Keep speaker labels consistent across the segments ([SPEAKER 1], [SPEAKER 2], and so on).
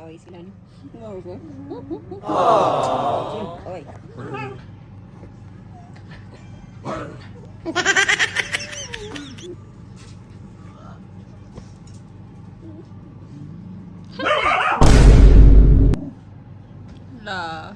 [SPEAKER 1] nag-aaway sila. Oh. Oy. La.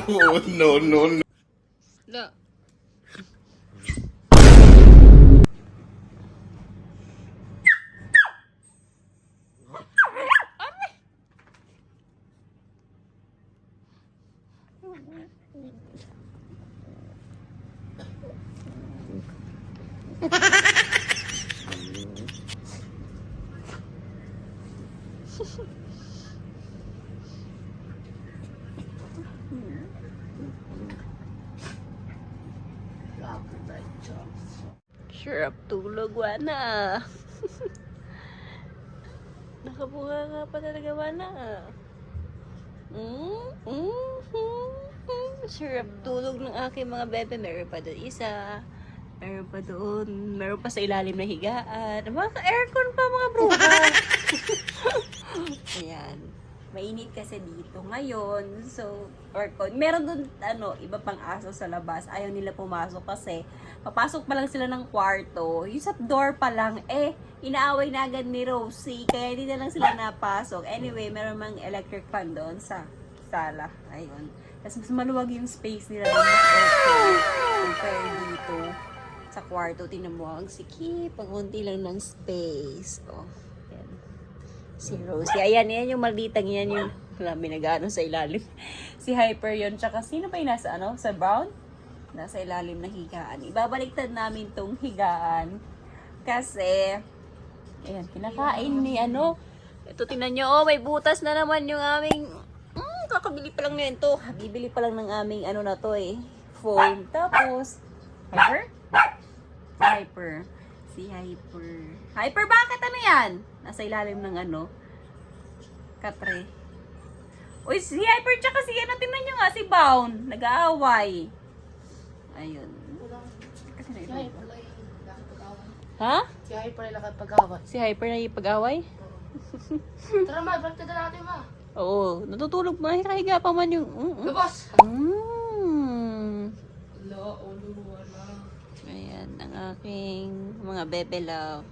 [SPEAKER 2] Oh, no, no, no.
[SPEAKER 1] La. Sarap tulog, Wana. Nakabuha nga pa talaga, Wana. Sarap tulog ng aking mga bebe. Meron pa doon isa. Meron pa doon. Meron pa sa ilalim na higaan. Mga aircon pa, mga bruha. Ayan. Mainit kasi dito ngayon. So, aircon. Meron doon, iba pang aso sa labas. Ayaw nila pumasok kasi papasok pa lang sila ng kwarto. Yung sa door pa lang, inaaway na agad ni Rosie. Kaya hindi na lang sila napasok. Anyway, meron mang electric fan doon sa sala. Ayun. Tapos mas maluwag yung space nila doon. Mas okay. Compare dito sa kwarto. Tingnan mo, ang sikip. Pag-unti lang ng space. Oh. Ayan. Si Rosie. Ayan, yan yung malditang yan. Yung may nag-ano sa ilalim. Si Hyper yun. Tsaka sino pa yung nasa, sa brown? Nasa ilalim na higaan. Ibabaliktad namin tong higaan. Kasi, ayan, kinakain ni Ito, tingnan nyo, may butas na naman yung aming, kakabili pa lang nito. Bibili pa lang ng aming, na to foam. Tapos, Hyper? Hyper. Si Hyper. Hyper, bakit yan? Nasa ilalim ng katre. Uy, si Hyper, tsaka si tingnan nyo nga, si Bound. Nag-aaway. Ayun. Ha?
[SPEAKER 3] Si Hyper ay lakad pag-away.
[SPEAKER 1] Si Hyper na ipag-away?
[SPEAKER 3] Tara ma, balik na natin ma.
[SPEAKER 1] Oo, natutulog ba? Nakahiga pa man yung...
[SPEAKER 3] Labas!
[SPEAKER 1] Ayan, ang aking mga bebe love.